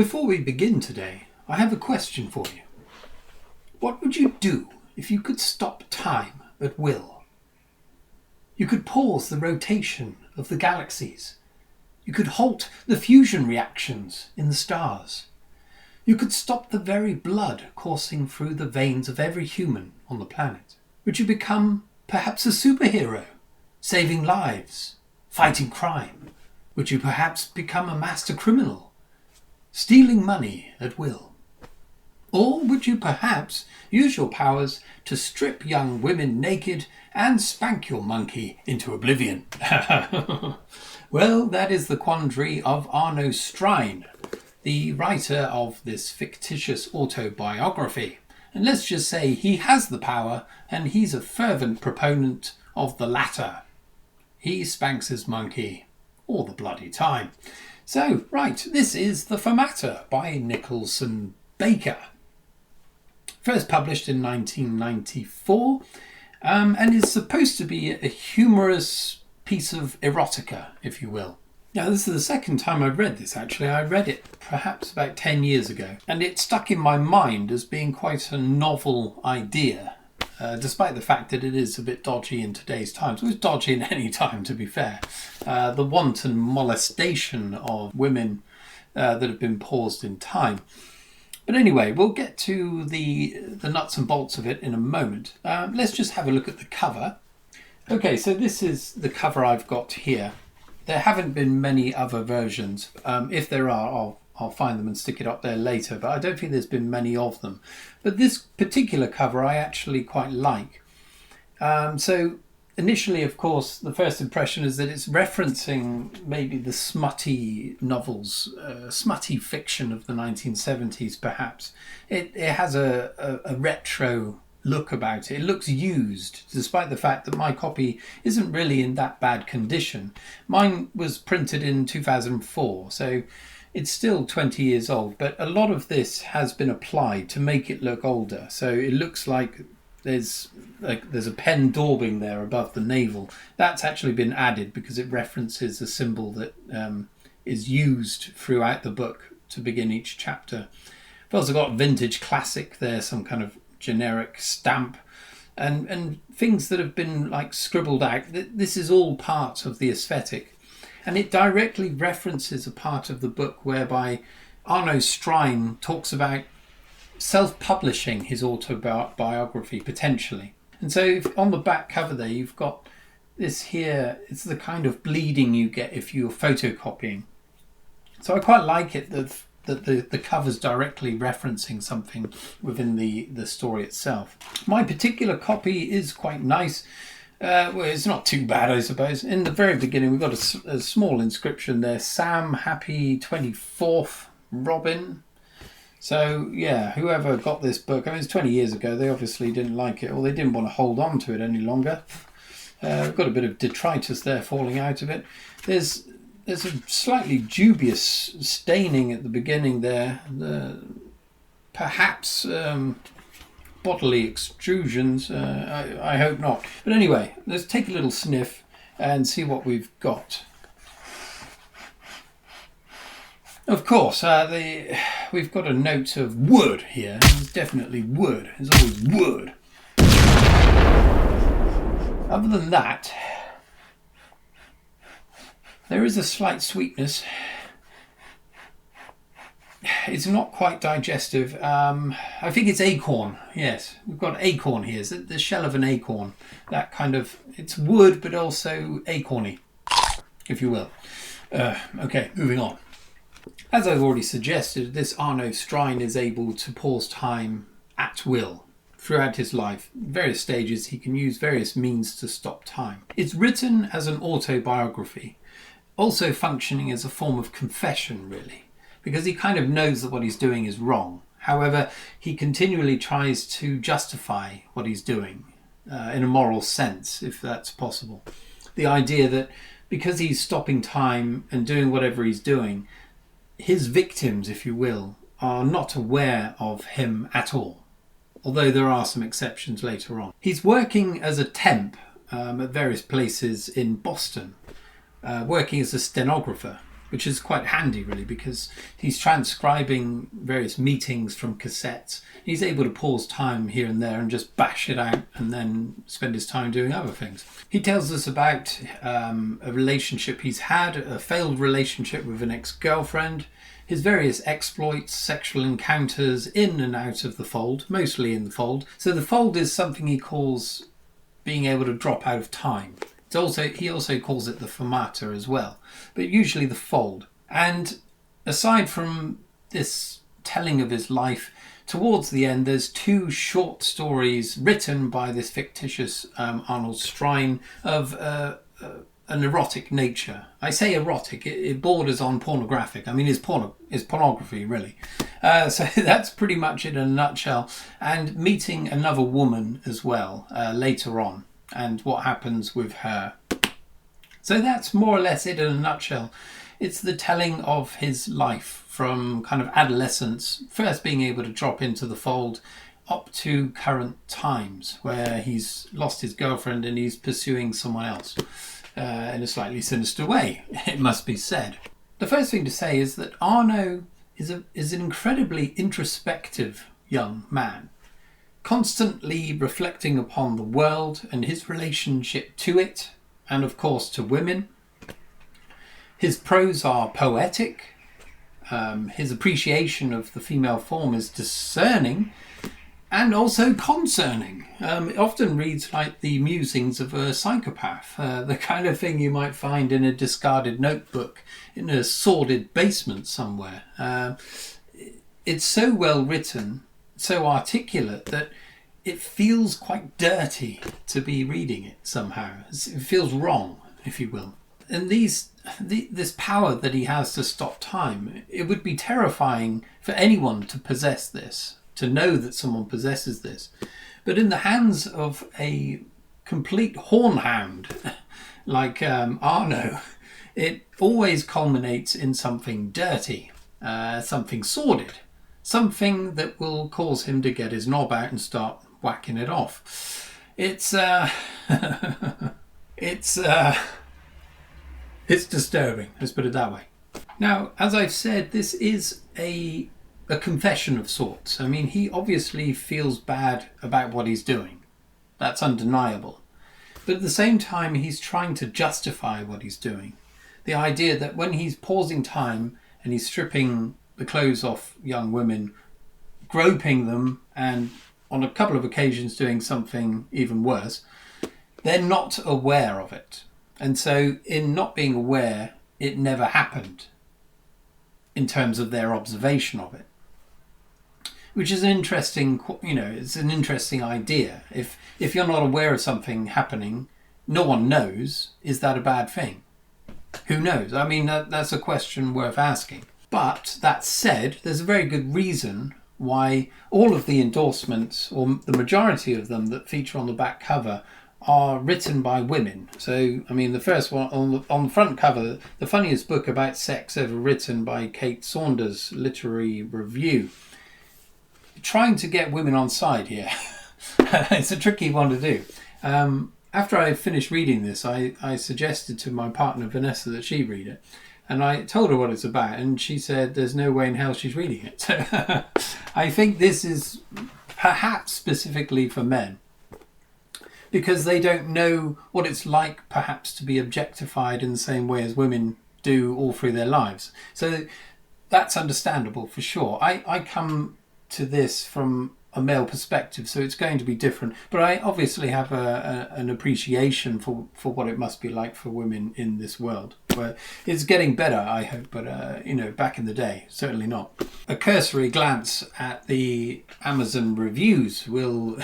Before we begin today, I have a question for you. What would you do if you could stop time at will? You could pause the rotation of the galaxies. You could halt the fusion reactions in the stars. You could stop the very blood coursing through the veins of every human on the planet. Would you become perhaps a superhero, saving lives, fighting crime? Would you perhaps become a master criminal, stealing money at will? Or would you perhaps use your powers to strip young women naked and spank your monkey into oblivion? Well, that is the quandary of Arno Strine, the writer of this fictitious autobiography. And let's just say he has the power, and he's a fervent proponent of the latter. He spanks his monkey all the bloody time. So, right, this is the Fermata by Nicholson Baker. First published in 1994, and is supposed to be a humorous piece of erotica, if you will. Now, this is the second time I've read this, actually. I read it perhaps about 10 years ago, and it stuck in my mind as being quite a novel idea, despite the fact that it is a bit dodgy in today's times. It was dodgy in any time, to be fair. The wanton molestation of women that have been paused in time. But anyway, we'll get to the nuts and bolts of it in a moment. Let's just have a look at the cover. Okay, so this is the cover I've got here. There haven't been many other versions. If there are, I'll find them and stick it up there later, but I don't think there's been many of them. But this particular cover I actually quite like. So initially, of course, the first impression is that it's referencing maybe the smutty novels, smutty fiction of the 1970s, perhaps. It has a retro look about it. It looks used, despite the fact that my copy isn't really in that bad condition. Mine was printed in 2004, so it's still 20 years old, but a lot of this has been applied to make it look older. So it looks like there's a pen daubing there above the navel. That's actually been added because it references a symbol that is used throughout the book to begin each chapter. I've also got vintage classic there, some kind of generic stamp, and things that have been like scribbled out. This is all part of the aesthetic, and it directly references a part of the book whereby Arno Strine talks about self-publishing his autobiography potentially. And so on the back cover there you've got this here. It's the kind of bleeding you get if you're photocopying. So I quite like it that the cover's directly referencing something within the story itself. My particular copy is quite nice. Well, it's not too bad, I suppose. In the very beginning, we've got a small inscription there. Sam, happy 24th, Robin. So, yeah, whoever got this book, I mean, it's 20 years ago. They obviously didn't like it, or they didn't want to hold on to it any longer. We've got a bit of detritus there falling out of it. There's a slightly dubious staining at the beginning there. Perhaps bodily extrusions. I hope not. But anyway, let's take a little sniff and see what we've got. Of course, we've got a note of wood here. It's definitely wood. There's always wood. Other than that, there is a slight sweetness. It's not quite digestive. I think it's acorn. Yes, we've got acorn here. It's the shell of an acorn. That kind of, it's wood, but also acorny, if you will. Okay, moving on. As I've already suggested, this Arno Strine is able to pause time at will. Throughout his life, various stages, he can use various means to stop time. It's written as an autobiography, also functioning as a form of confession, really, because he kind of knows that what he's doing is wrong. However, he continually tries to justify what he's doing in a moral sense, if that's possible. The idea that because he's stopping time and doing whatever he's doing, his victims, if you will, are not aware of him at all, although there are some exceptions later on. He's working as a temp at various places in Boston, working as a stenographer. which is quite handy really, because he's transcribing various meetings from cassettes. He's able to pause time here and there and just bash it out and then spend his time doing other things. He tells us about a relationship he's had, a failed relationship with an ex-girlfriend, his various exploits, sexual encounters in and out of the fold, mostly in the fold. So the fold is something he calls being able to drop out of time. He also calls it the fermata as well, but usually the fold. And aside from this telling of his life, towards the end there's 2 short stories written by this fictitious Arno Strine of an erotic nature. I say erotic, it borders on pornographic. I mean, it's pornography really. So that's pretty much it in a nutshell. And meeting another woman as well later on, and what happens with her. So that's more or less it in a nutshell. It's the telling of his life from kind of adolescence, first being able to drop into the fold, up to current times where he's lost his girlfriend and he's pursuing someone else in a slightly sinister way, it must be said. The first thing to say is that Arno is an incredibly introspective young man, constantly reflecting upon the world and his relationship to it, and of course to women. His prose are poetic. His appreciation of the female form is discerning and also concerning. It often reads like the musings of a psychopath, the kind of thing you might find in a discarded notebook in a sordid basement somewhere. It's so well written, so articulate, that it feels quite dirty to be reading it somehow. It feels wrong, if you will. And this power that he has to stop time, it would be terrifying for anyone to possess this, to know that someone possesses this. But in the hands of a complete horn-hound like Arno, it always culminates in something dirty, something sordid, something that will cause him to get his knob out and start whacking it off. It's disturbing, let's put it that way. Now, as I've said, this is a confession of sorts. I mean, he obviously feels bad about what he's doing. That's undeniable. But at the same time, he's trying to justify what he's doing. The idea that when he's pausing time and he's stripping the clothes off young women, groping them, and on a couple of occasions doing something even worse, they're not aware of it. And so in not being aware, it never happened in terms of their observation of it. Which is an interesting, it's an interesting idea. If you're not aware of something happening, no one knows, is that a bad thing? Who knows? I mean, that's a question worth asking. But that said, there's a very good reason why all of the endorsements, or the majority of them that feature on the back cover, are written by women. So, I mean, the first one on the front cover, the funniest book about sex ever written by Kate Saunders, Literary Review. Trying to get women on side here. It's a tricky one to do. After I finished reading this, I suggested to my partner Vanessa that she read it. And I told her what it's about, and she said there's no way in hell she's reading it. I think this is perhaps specifically for men, because they don't know what it's like perhaps to be objectified in the same way as women do all through their lives. So that's understandable for sure. I come to this from a male perspective, so it's going to be different. But I obviously have an appreciation for what it must be like for women in this world. Where it's getting better, I hope, but back in the day, certainly not. A cursory glance at the Amazon reviews will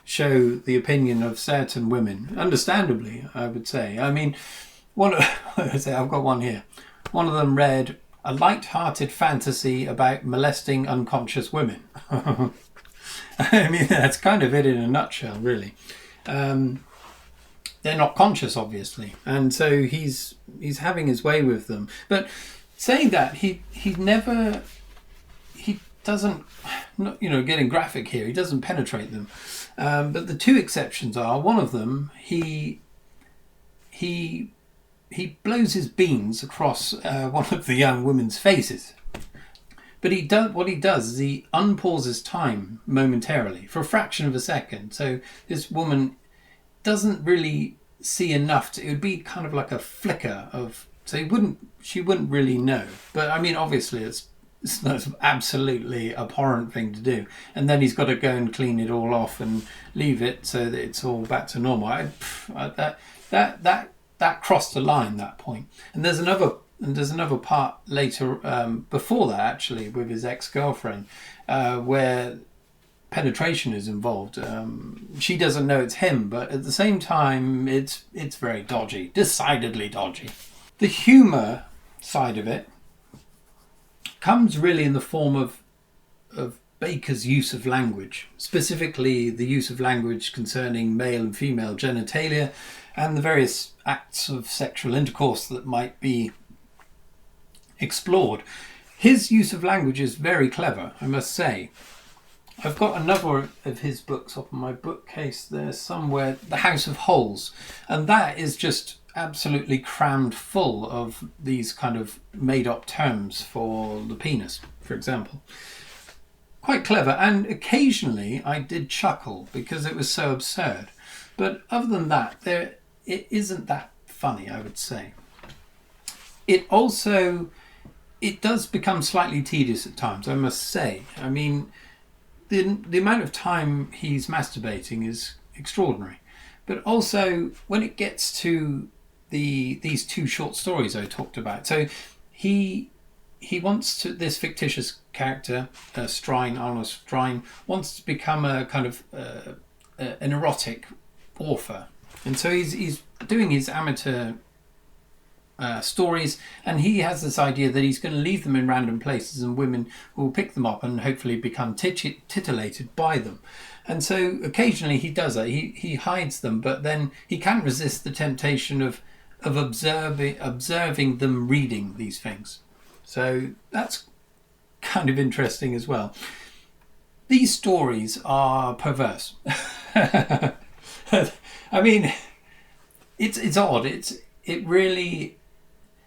show the opinion of certain women, understandably, I would say. I mean, I've got one here. One of them read, "A light-hearted fantasy about molesting unconscious women." I mean, that's kind of it in a nutshell, really. They're not conscious, obviously, and so he's having his way with them. But saying that, he doesn't, getting graphic here, he doesn't penetrate them. But the two exceptions are, one of them, he he blows his beans across one of the young women's faces. But what he does is he unpauses time momentarily for a fraction of a second. So this woman doesn't really see enough it would be kind of like a flicker of, so she wouldn't really know. But I mean, obviously it's an absolutely abhorrent thing to do. And then he's got to go and clean it all off and leave it so that it's all back to normal. That crossed the line, that point. And there's another part later, before that actually, with his ex-girlfriend, where penetration is involved. She doesn't know it's him, but at the same time, it's very dodgy, decidedly dodgy. The humour side of it comes really in the form of Baker's use of language, specifically the use of language concerning male and female genitalia and the various acts of sexual intercourse that might be explored. His use of language is very clever, I must say. I've got another of his books up on my bookcase there somewhere, The House of Holes, and that is just absolutely crammed full of these kind of made-up terms for the penis, for example. Quite clever, and occasionally I did chuckle because it was so absurd. But other than that, it isn't that funny, I would say. It does become slightly tedious at times, I must say. I mean, the amount of time he's masturbating is extraordinary. But also, when it gets to these two short stories I talked about, so he wants to, this fictitious character, Strine, Arno Strine, wants to become a kind of an erotic author. And so he's doing his amateur stories, and he has this idea that he's going to leave them in random places and women will pick them up and hopefully become titillated by them. And so occasionally he does that. He hides them, but then he can't resist the temptation of observing them reading these things. So that's kind of interesting as well. These stories are perverse. I mean, it's odd. It really.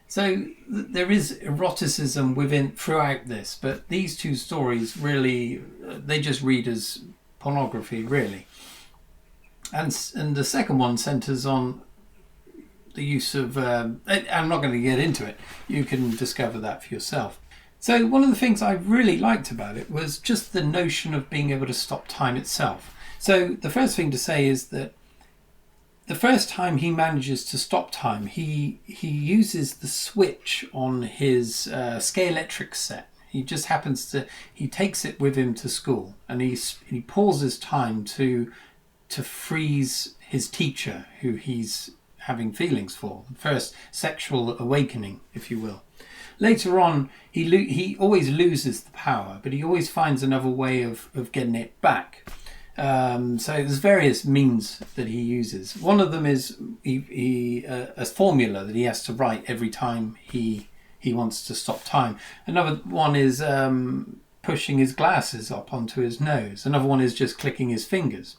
So there is eroticism throughout this, but these two stories really, they just read as pornography, really. And the second one centres on the use of. I'm not going to get into it. You can discover that for yourself. So one of the things I really liked about it was just the notion of being able to stop time itself. So the first thing to say is that the first time he manages to stop time, he uses the switch on his Scalextric set. He just he takes it with him to school, and he pauses time to freeze his teacher, who he's having feelings for. The first sexual awakening, if you will. Later on, he always loses the power, but he always finds another way of getting it back. So there's various means that he uses. One of them is a formula that he has to write every time he wants to stop time. Another one is pushing his glasses up onto his nose. Another one is just clicking his fingers.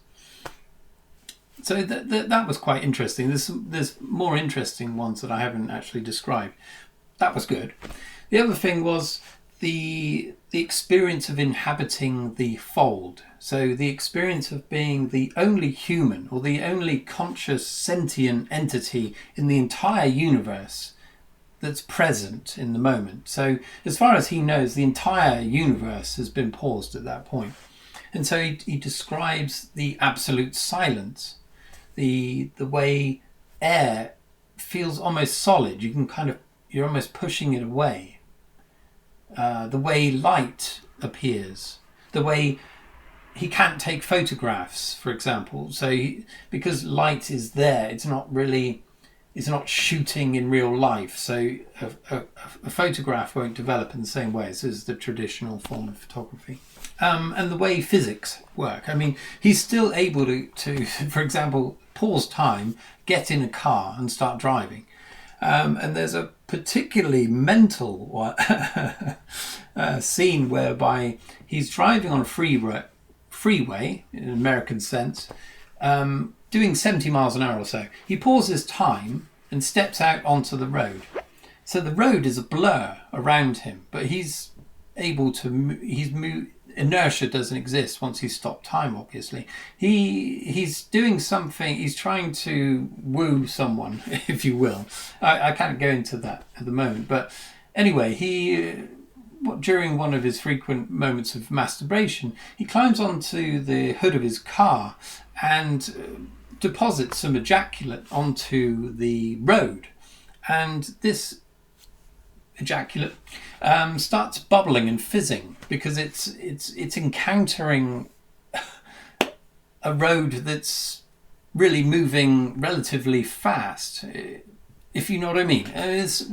So that was quite interesting. There's more interesting ones that I haven't actually described. That was good. The other thing was the experience of inhabiting the fold. So the experience of being the only human or the only conscious sentient entity in the entire universe that's present in the moment. So as far as he knows, the entire universe has been paused at that point. And so he describes the absolute silence, the way air feels almost solid. You're almost pushing it away. The way light appears, the way he can't take photographs, for example. So because light is there, it's not shooting in real life. So a photograph won't develop in the same way as the traditional form of photography. And the way physics work. I mean, he's still able to, for example, pause time, get in a car and start driving. And there's a particularly mental scene whereby he's driving on a freeway in an American sense, doing 70 miles an hour or so. He pauses time and steps out onto the road. So the road is a blur around him, but he's able to inertia doesn't exist once he's stopped time, obviously. He's doing something, he's trying to woo someone, if you will. I can't go into that at the moment, but anyway, during one of his frequent moments of masturbation, he climbs onto the hood of his car and deposits some ejaculate onto the road. And this ejaculate starts bubbling and fizzing because it's encountering a road that's really moving relatively fast, if you know what I mean. It's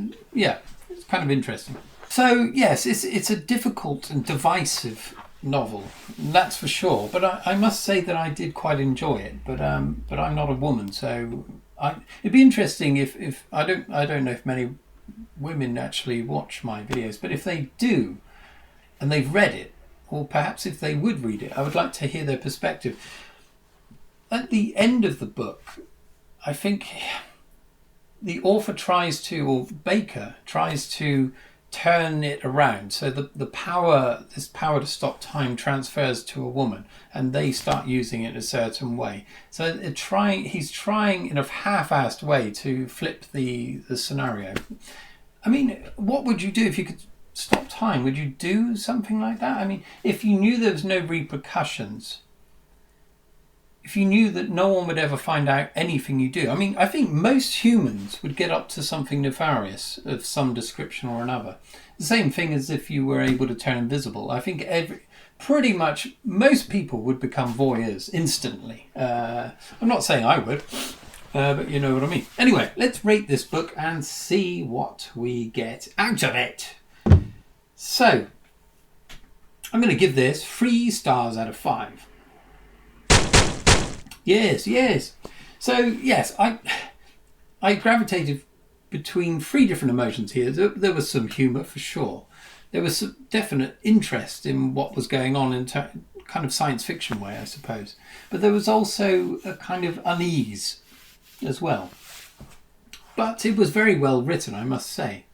kind of interesting. So yes, it's a difficult and divisive novel, that's for sure. But I must say that I did quite enjoy it. But I'm not a woman, so it'd be interesting if I don't know if many women actually watch my videos, but if they do and they've read it, or perhaps if they would read it, I would like to hear their perspective. At the end of the book, I think the author Baker tries to turn it around, so this power to stop time transfers to a woman, and they start using it a certain way. So he's trying in a half-assed way to flip the scenario. I mean, what would you do if you could stop time? Would you do something like that? I mean, if you knew there was no repercussions, if you knew that no one would ever find out anything you do. I mean, I think most humans would get up to something nefarious of some description or another. The same thing as if you were able to turn invisible. I think pretty much most people would become voyeurs instantly. I'm not saying I would. But you know what I mean. Anyway, let's rate this book and see what we get out of it. So, I'm going to give this 3 stars out of 5. Yes. So, yes, I gravitated between 3 different emotions here. There was some humour for sure. There was some definite interest in what was going on in kind of science fiction way, I suppose. But there was also a kind of unease as well. But it was very well written, I must say.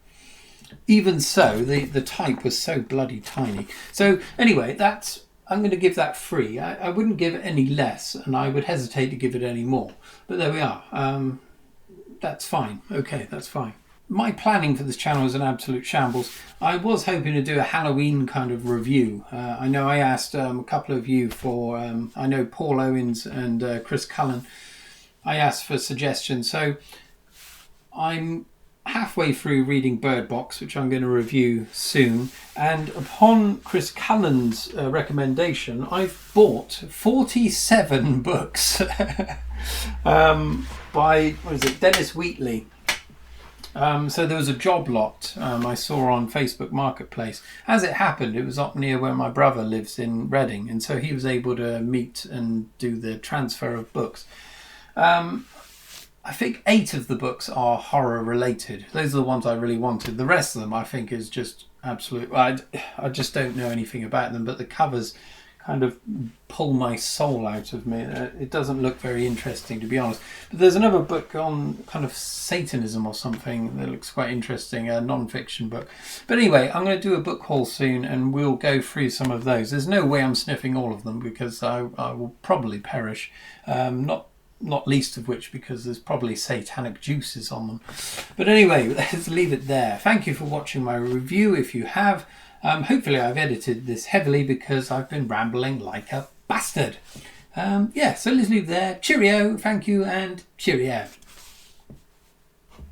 Even so, the type was so bloody tiny. So anyway, I'm going to give that 3. I wouldn't give it any less, and I would hesitate to give it any more. But there we are. That's fine. Okay, that's fine. My planning for this channel is an absolute shambles. I was hoping to do a Halloween kind of review. I know I asked a couple of you for, I know Paul Owens and Chris Cullen, I asked for suggestions. So I'm halfway through reading Bird Box, which I'm going to review soon. And upon Chris Cullen's recommendation, I've bought 47 books by, Dennis Wheatley. So there was a job lot I saw on Facebook Marketplace. As it happened, it was up near where my brother lives in Reading, and so he was able to meet and do the transfer of books. I think 8 of the books are horror related. Those are the ones I really wanted. The rest of them I think is just absolute. I just don't know anything about them, but the covers kind of pull my soul out of me. It doesn't look very interesting, to be honest. But there's another book on kind of Satanism or something that looks quite interesting, a non-fiction book. But anyway, I'm going to do a book haul soon and we'll go through some of those. There's no way I'm sniffing all of them because I will probably perish. Not least of which because there's probably satanic juices on them. But anyway, let's leave it there. Thank you for watching my review if you have. Hopefully I've edited this heavily because I've been rambling like a bastard. So let's leave it there. Cheerio, thank you, and cheerio.